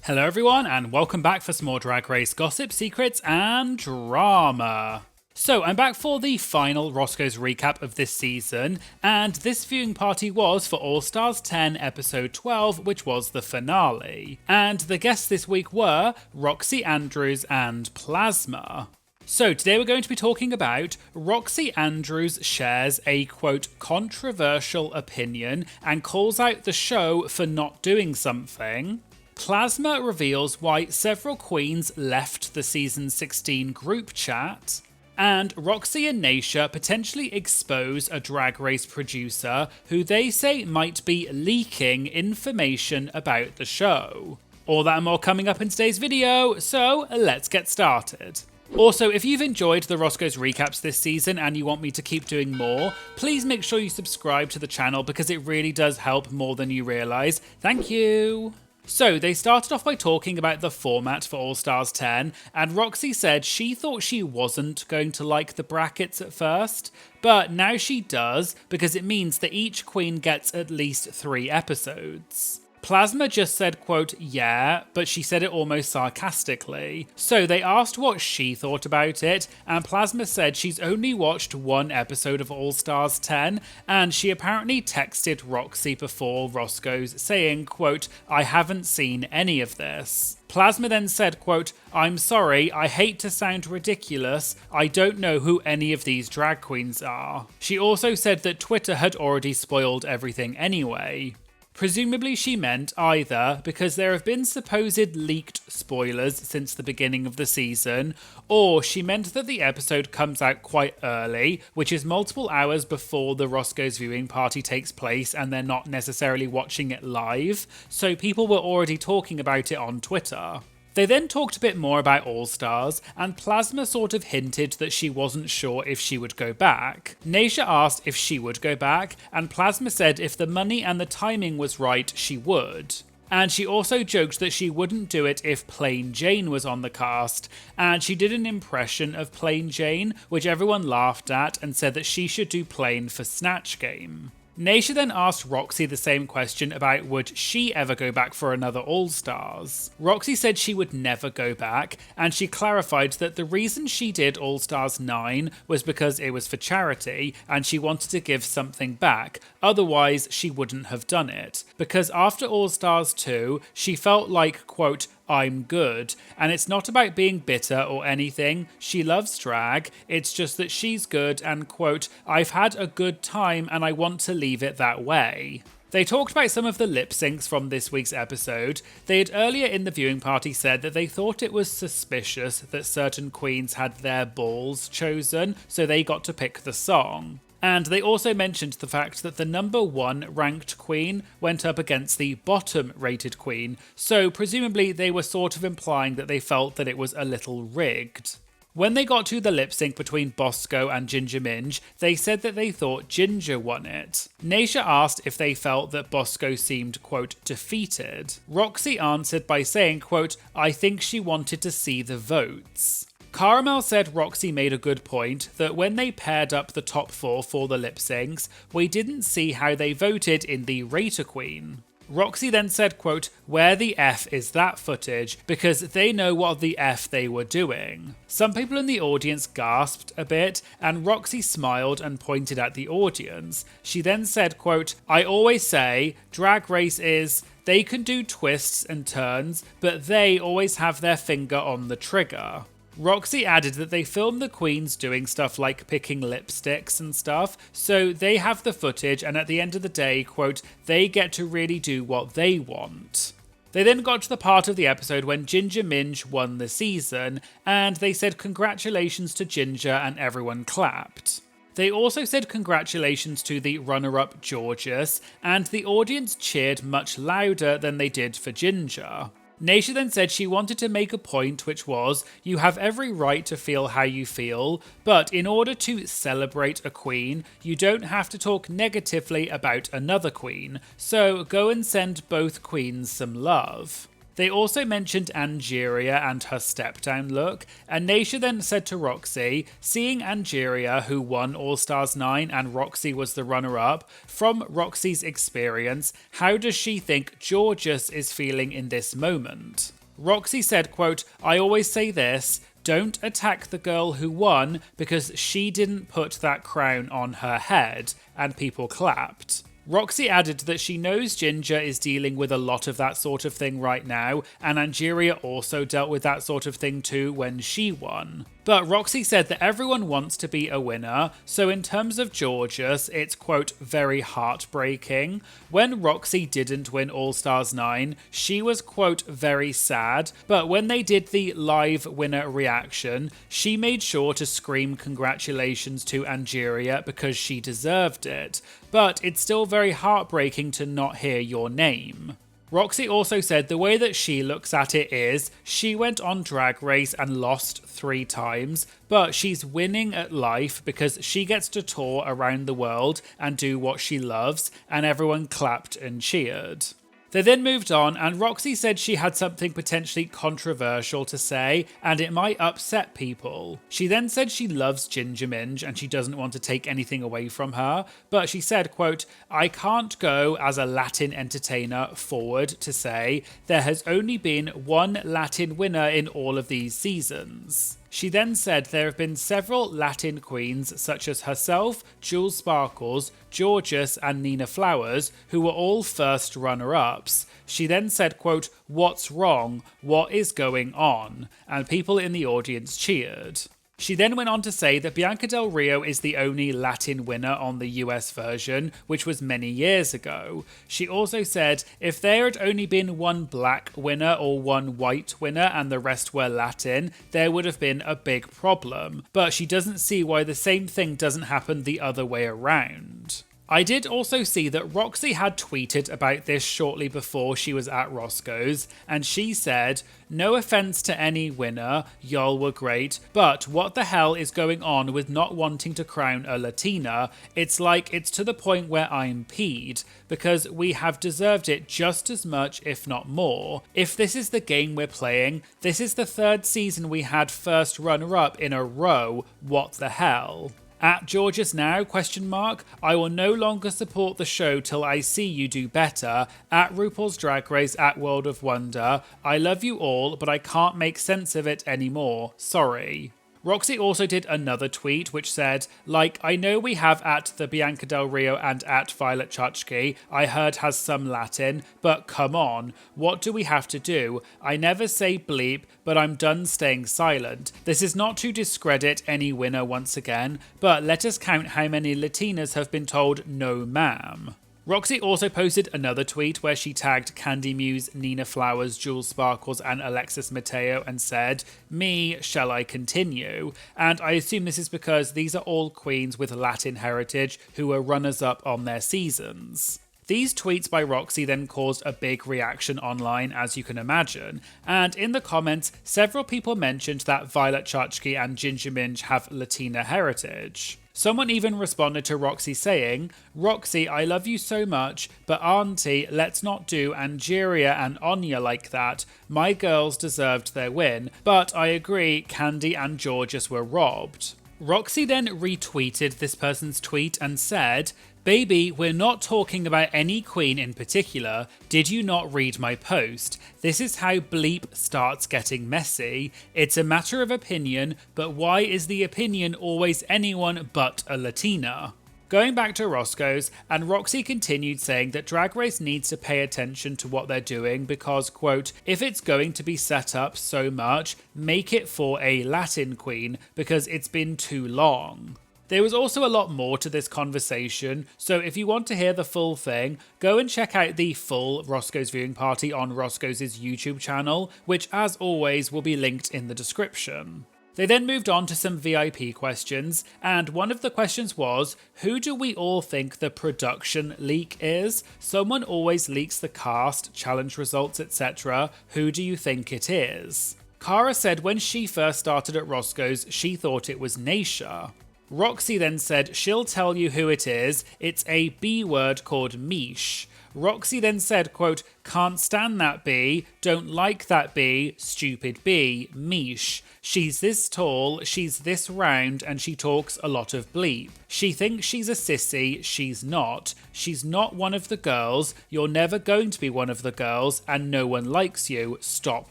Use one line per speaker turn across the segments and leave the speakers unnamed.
Hello everyone, and welcome back for some more Drag Race gossip, secrets, and drama. So, I'm back for the final Roscoe's recap of this season, and this viewing party was for All Stars 10 episode 12, which was the finale. And the guests this week were Roxxxy Andrews and Plasma. So today we're going to be talking about Roxxxy Andrews shares a quote controversial opinion and calls out the show for not doing something. Plasma reveals why several queens left the season 16 group chat. And Roxxxy and Naysha potentially expose a Drag Race producer who they say might be leaking information about the show. All that and more coming up in today's video, so let's get started. Also, if you've enjoyed the Roscoe's recaps this season and you want me to keep doing more, please make sure you subscribe to the channel because it really does help more than you realise. Thank you! So, they started off by talking about the format for All Stars 10, and Roxxxy said she thought she wasn't going to like the brackets at first, but now she does because it means that each queen gets at least 3 episodes. Plasma just said, quote, yeah, but she said it almost sarcastically. So they asked what she thought about it, and Plasma said she's only watched 1 episode of All Stars 10, and she apparently texted Roxxxy before Roscoe's saying, quote, I haven't seen any of this. Plasma then said, quote, I'm sorry, I hate to sound ridiculous, I don't know who any of these drag queens are. She also said that Twitter had already spoiled everything anyway. Presumably she meant either because there have been supposed leaked spoilers since the beginning of the season, or she meant that the episode comes out quite early, which is multiple hours before the Roscoe's viewing party takes place and they're not necessarily watching it live, so people were already talking about it on Twitter. They then talked a bit more about All Stars, and Plasma sort of hinted that she wasn't sure if she would go back. Naysha asked if she would go back, and Plasma said if the money and the timing was right, she would. And she also joked that she wouldn't do it if Plain Jane was on the cast, and she did an impression of Plain Jane, which everyone laughed at and said that she should do Plain for Snatch Game. Naysha then asked Roxxxy the same question about would she ever go back for another All Stars. Roxxxy said she would never go back, and she clarified that the reason she did All Stars 9 was because it was for charity and she wanted to give something back, otherwise she wouldn't have done it. Because after All Stars 2, she felt like, quote, I'm good, and it's not about being bitter or anything, she loves drag, it's just that she's good and, quote, I've had a good time and I want to leave it that way. They talked about some of the lip syncs from this week's episode. They had earlier in the viewing party said that they thought it was suspicious that certain queens had their balls chosen, so they got to pick the song. And they also mentioned the fact that the number 1 ranked queen went up against the bottom rated queen, so presumably they were sort of implying that they felt that it was a little rigged. When they got to the lip sync between Roscoe and Ginger Minj, they said that they thought Ginger won it. Naysha asked if they felt that Roscoe seemed, quote, defeated. Roxxxy answered by saying, quote, I think she wanted to see the votes. Caramel said Roxxxy made a good point that when they paired up the top 4 for the lip syncs, we didn't see how they voted in the Rater Queen. Roxxxy then said, quote, where the F is that footage, because they know what the F they were doing. Some people in the audience gasped a bit, and Roxxxy smiled and pointed at the audience. She then said, quote, I always say, Drag Race is, they can do twists and turns, but they always have their finger on the trigger. Roxxxy added that they filmed the queens doing stuff like picking lipsticks and stuff, so they have the footage and at the end of the day, quote, they get to really do what they want. They then got to the part of the episode when Ginger Minj won the season, and they said congratulations to Ginger and everyone clapped. They also said congratulations to the runner-up Georges, and the audience cheered much louder than they did for Ginger. Naysha then said she wanted to make a point, which was, you have every right to feel how you feel, but in order to celebrate a queen, you don't have to talk negatively about another queen, so go and send both queens some love. They also mentioned Angeria and her step-down look, and Naysha then said to Roxxxy, seeing Angeria, who won All Stars 9 and Roxxxy was the runner-up, from Roxxxy's experience, how does she think Georges is feeling in this moment? Roxxxy said, quote, I always say this, don't attack the girl who won because she didn't put that crown on her head, and people clapped. Roxxxy added that she knows Ginger is dealing with a lot of that sort of thing right now, and Angeria also dealt with that sort of thing too when she won. But Roxxxy said that everyone wants to be a winner, so in terms of Georges, it's, quote, very heartbreaking. When Roxxxy didn't win All Stars 9, she was, quote, very sad, but when they did the live winner reaction, she made sure to scream congratulations to Angeria because she deserved it. But it's still very heartbreaking to not hear your name. Roxxxy also said the way that she looks at it is, she went on Drag Race and lost 3 times, but she's winning at life because she gets to tour around the world and do what she loves, and everyone clapped and cheered. They then moved on, and Roxxxy said she had something potentially controversial to say, and it might upset people. She then said she loves Ginger Minj and she doesn't want to take anything away from her, but she said, quote, I can't go as a Latin entertainer forward to say there has only been one Latin winner in all of these seasons. She then said there have been several Latin queens such as herself, Jules Sparkles, Georges and Nina Flowers, who were all first runner-ups. She then said, quote, what's wrong? What is going on? And people in the audience cheered. She then went on to say that Bianca Del Rio is the only Latin winner on the US version, which was many years ago. She also said if there had only been one black winner or one white winner and the rest were Latin, there would have been a big problem. But she doesn't see why the same thing doesn't happen the other way around. I did also see that Roxxxy had tweeted about this shortly before she was at Roscoe's, and she said, no offense to any winner, y'all were great, but what the hell is going on with not wanting to crown a Latina? It's like it's to the point where I'm peed, because we have deserved it just as much if not more. If this is the game we're playing, this is the 3rd season we had first runner-up in a row, what the hell? At Georges now, question mark, I will no longer support the show till I see you do better. At RuPaul's Drag Race at World of Wonder, I love you all, but I can't make sense of it anymore. Sorry. Roxxxy also did another tweet which said, like, I know we have at the Bianca Del Rio and at Violet Chachki, I heard has some Latin, but come on, what do we have to do? I never say bleep, but I'm done staying silent. This is not to discredit any winner once again, but let us count how many Latinas have been told no ma'am. Roxxxy also posted another tweet where she tagged Candy Muse, Nina Flowers, Jules Sparkles and Alexis Mateo and said, me, shall I continue? And I assume this is because these are all queens with Latin heritage who were runners-up on their seasons. These tweets by Roxxxy then caused a big reaction online, as you can imagine, and in the comments, several people mentioned that Violet Chachki and Ginger Minj have Latina heritage. Someone even responded to Roxxxy saying, Roxxxy, I love you so much, but auntie, let's not do Angeria and Anya like that. My girls deserved their win, but I agree Candy and Georges were robbed. Roxxxy then retweeted this person's tweet and said, baby, we're not talking about any queen in particular. Did you not read my post? This is how bleep starts getting messy. It's a matter of opinion, but why is the opinion always anyone but a Latina? Going back to Roscoe's, and Roxxxy continued saying that Drag Race needs to pay attention to what they're doing because, quote, if it's going to be set up so much, make it for a Latin queen because it's been too long. There was also a lot more to this conversation, so if you want to hear the full thing, go and check out the full Roscoe's viewing party on Roscoe's YouTube channel, which as always will be linked in the description. They then moved on to some VIP questions, and one of the questions was, who do we all think the production leak is? Someone always leaks the cast, challenge results, etc. Who do you think it is? Cara said when she first started at Roscoe's, she thought it was Naysha. Roxxxy then said she'll tell you who it is, it's a B word called Mish. Roxxxy then said, quote, "Can't stand that B, don't like that B, stupid B, Mish. She's this tall, she's this round, and she talks a lot of bleep. She thinks she's a sissy, she's not. She's not one of the girls, you're never going to be one of the girls, and no one likes you, stop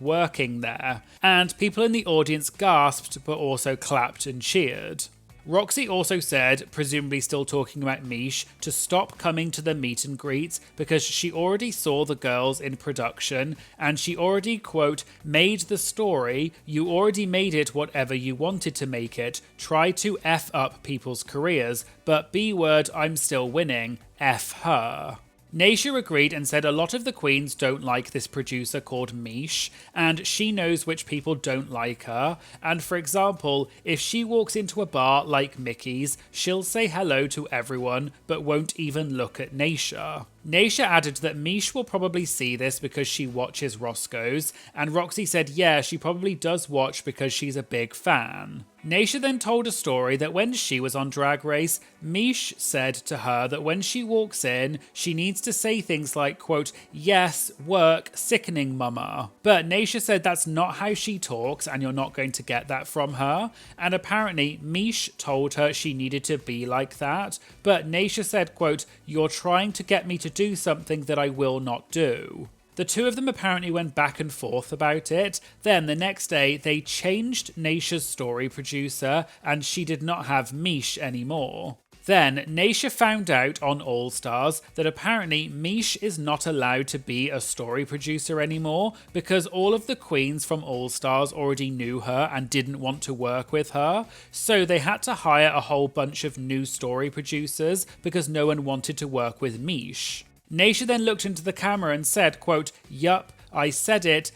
working there." And people in the audience gasped, but also clapped and cheered. Roxxxy also said, presumably still talking about Mish, to stop coming to the meet and greets because she already saw the girls in production and she already, quote, "made the story, you already made it whatever you wanted to make it, try to F up people's careers, but B word, I'm still winning, F her." Naysha agreed and said a lot of the queens don't like this producer called Mish, and she knows which people don't like her, and for example, if she walks into a bar like Mickey's, she'll say hello to everyone, but won't even look at Naysha. Naysha added that Mish will probably see this because she watches Roscoe's, and Roxxxy said yeah, she probably does watch because she's a big fan. Naysha then told a story that when she was on Drag Race, Mish said to her that when she walks in, she needs to say things like, quote, "yes, work, sickening mama." But Naysha said that's not how she talks and you're not going to get that from her. And apparently Mish told her she needed to be like that. But Naysha said, quote, "you're trying to get me to do something that I will not do." The two of them apparently went back and forth about it. Then the next day, they changed Naysha's story producer and she did not have Mish anymore. Then Naysha found out on All Stars that apparently Mish is not allowed to be a story producer anymore because all of the queens from All Stars already knew her and didn't want to work with her. So they had to hire a whole bunch of new story producers because no one wanted to work with Mish. Naysha then looked into the camera and said, quote, "yup, I said it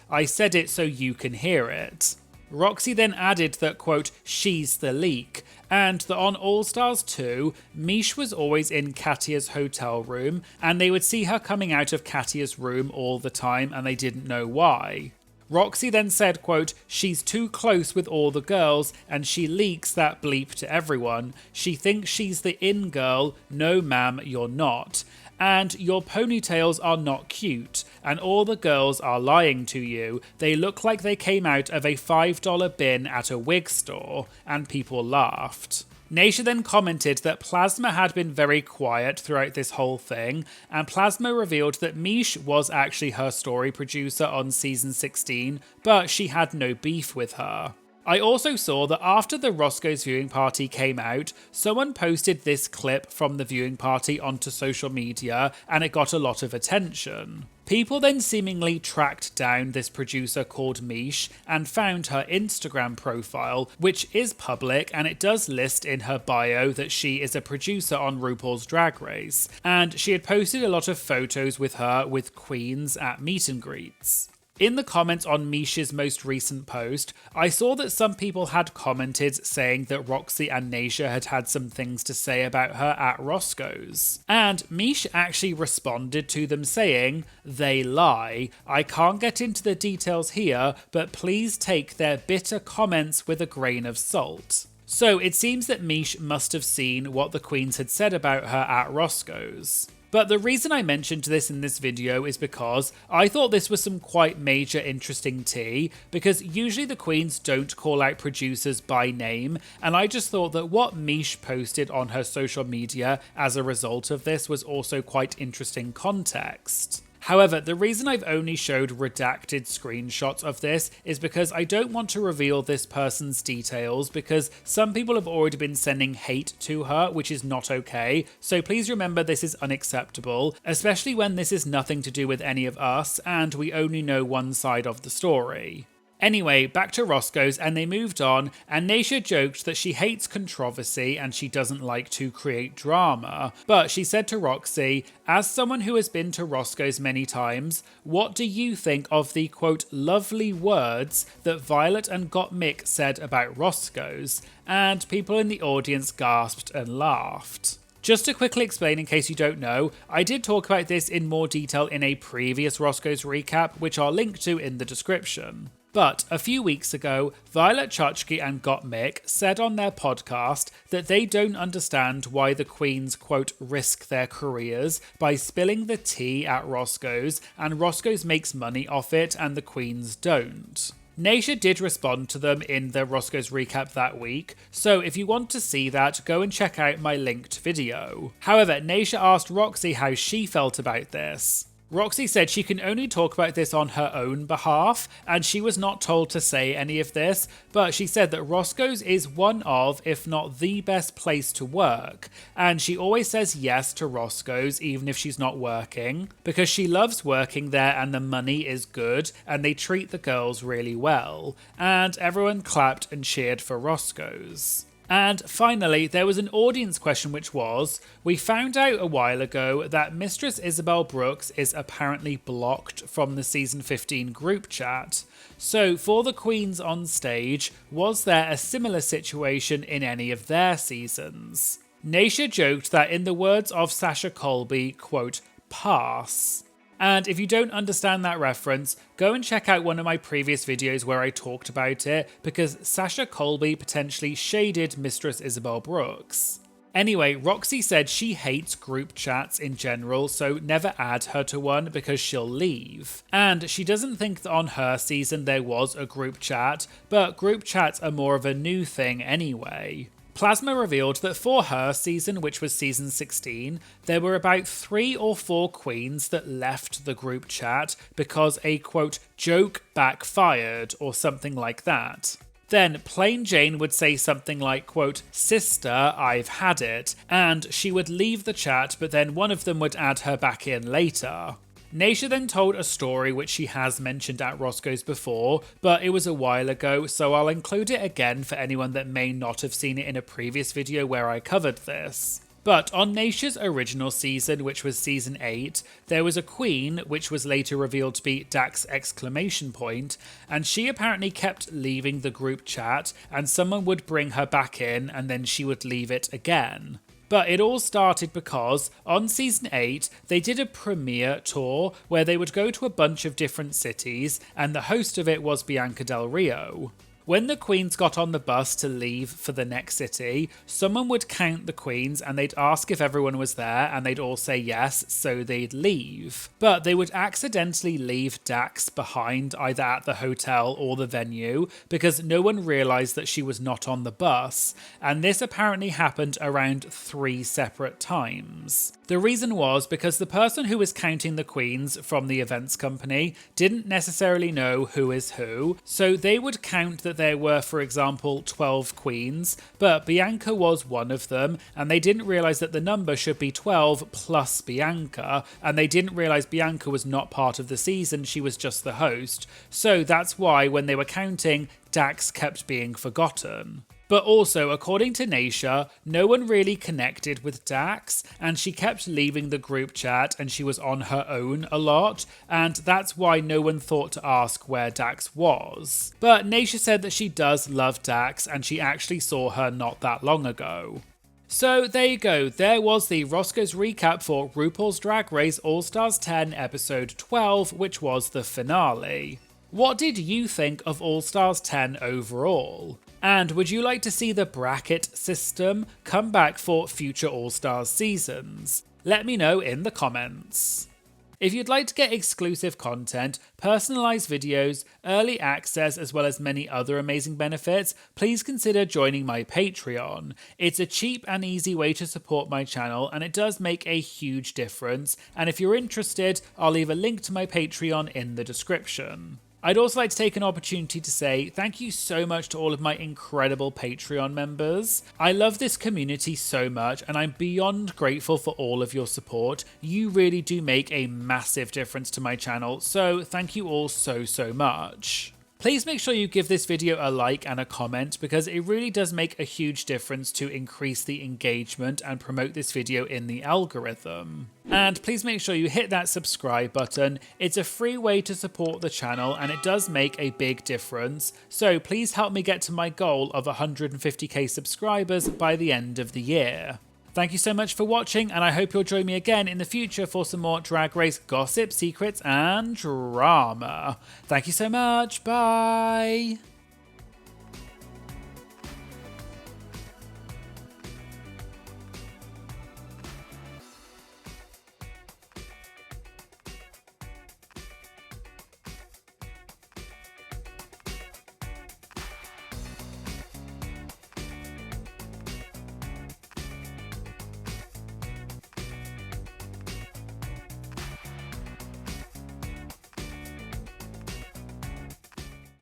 so you can hear it." Roxxxy then added that, quote, "she's the leak," and that on All Stars 2, Mish was always in Katya's hotel room, and they would see her coming out of Katya's room all the time and they didn't know why. Roxxxy then said, quote, "she's too close with all the girls and she leaks that bleep to everyone. She thinks she's the in girl. No ma'am, you're not. And your ponytails are not cute, and all the girls are lying to you. They look like they came out of a $5 bin at a wig store," and people laughed. Naysha then commented that Plasma had been very quiet throughout this whole thing, and Plasma revealed that Mish was actually her story producer on season 16, but she had no beef with her. I also saw that after the Roscoe's viewing party came out, someone posted this clip from the viewing party onto social media and it got a lot of attention. People then seemingly tracked down this producer called Mish and found her Instagram profile, which is public and it does list in her bio that she is a producer on RuPaul's Drag Race, and she had posted a lot of photos with her with queens at meet and greets. In the comments on Mish's most recent post, I saw that some people had commented saying that Roxxxy and Naysha had had some things to say about her at Roscoe's. And Mish actually responded to them saying, "they lie. I can't get into the details here, but please take their bitter comments with a grain of salt." So it seems that Mish must have seen what the queens had said about her at Roscoe's. But the reason I mentioned this in this video is because I thought this was some quite major interesting tea, because usually the queens don't call out producers by name, and I just thought that what Mish posted on her social media as a result of this was also quite interesting context. However, the reason I've only showed redacted screenshots of this is because I don't want to reveal this person's details, because some people have already been sending hate to her, which is not okay, so please remember this is unacceptable, especially when this is nothing to do with any of us and we only know one side of the story. Anyway, back to Roscoe's, and they moved on, and Naysha joked that she hates controversy and she doesn't like to create drama, but she said to Roxxxy, "as someone who has been to Roscoe's many times, what do you think of the, quote, lovely words that Violet and Gottmik said about Roscoe's?" And people in the audience gasped and laughed. Just to quickly explain in case you don't know, I did talk about this in more detail in a previous Roscoe's recap, which I'll link to in the description. But a few weeks ago, Violet Chachki and Gottmik said on their podcast that they don't understand why the queens, quote, risk their careers by spilling the tea at Roscoe's, and Roscoe's makes money off it and the queens don't. Naysha did respond to them in the Roscoe's recap that week, so if you want to see that, go and check out my linked video. However, Naysha asked Roxxxy how she felt about this. Roxxxy said she can only talk about this on her own behalf, and she was not told to say any of this, but she said that Roscoe's is one of, if not the best place to work, and she always says yes to Roscoe's even if she's not working, because she loves working there and the money is good, and they treat the girls really well, and everyone clapped and cheered for Roscoe's. And finally, there was an audience question which was, we found out a while ago that Mistress Isabel Brooks is apparently blocked from the season 15 group chat. So for the queens on stage, was there a similar situation in any of their seasons? Naysha joked that in the words of Sasha Colby, quote, pass. And if you don't understand that reference, go and check out one of my previous videos where I talked about it, because Sasha Colby potentially shaded Mistress Isabel Brooks. Anyway, Roxxxy said she hates group chats in general, so never add her to one because she'll leave. And she doesn't think that on her season there was a group chat, but group chats are more of a new thing anyway. Plasma revealed that for her season, which was season 16, there were about 3 or 4 queens that left the group chat because a, quote, joke backfired or something like that. Then Plain Jane would say something like, quote, sister, I've had it, and she would leave the chat, but then one of them would add her back in later. Naysha then told a story which she has mentioned at Roscoe's before, but it was a while ago, so I'll include it again for anyone that may not have seen it in a previous video where I covered this. But on Naysha's original season, which was season 8, there was a queen, which was later revealed to be Dax exclamation point, and she apparently kept leaving the group chat, and someone would bring her back in, and then she would leave it again. But it all started because, on season 8, they did a premiere tour where they would go to a bunch of different cities, and the host of it was Bianca Del Rio. When the queens got on the bus to leave for the next city, someone would count the queens and they'd ask if everyone was there and they'd all say yes, so they'd leave. But they would accidentally leave Dax behind either at the hotel or the venue because no one realised that she was not on the bus, and this apparently happened around 3 separate times. The reason was because the person who was counting the queens from the events company didn't necessarily know who is who, so they would count that there were, for example, 12 queens, but Bianca was one of them, and they didn't realise that the number should be 12 plus Bianca, and they didn't realise Bianca was not part of the season, she was just the host. So that's why when they were counting, Dax kept being forgotten. But also, according to Naysha, no one really connected with Dax, and she kept leaving the group chat and she was on her own a lot, and that's why no one thought to ask where Dax was. But Naysha said that she does love Dax and she actually saw her not that long ago. So there you go, there was the Roscoe's recap for RuPaul's Drag Race All-Stars 10 episode 12, which was the finale. What did you think of All-Stars 10 overall? And would you like to see the bracket system come back for future All-Stars seasons? Let me know in the comments. If you'd like to get exclusive content, personalised videos, early access, as well as many other amazing benefits, please consider joining my Patreon. It's a cheap and easy way to support my channel, and it does make a huge difference. And if you're interested, I'll leave a link to my Patreon in the description. I'd also like to take an opportunity to say thank you so much to all of my incredible Patreon members. I love this community so much and I'm beyond grateful for all of your support. You really do make a massive difference to my channel, so thank you all so much. Please make sure you give this video a like and a comment because it really does make a huge difference to increase the engagement and promote this video in the algorithm. And please make sure you hit that subscribe button. It's a free way to support the channel and it does make a big difference. So please help me get to my goal of 150k subscribers by the end of the year. Thank you so much for watching, and I hope you'll join me again in the future for some more Drag Race gossip, secrets, and drama. Thank you so much. Bye.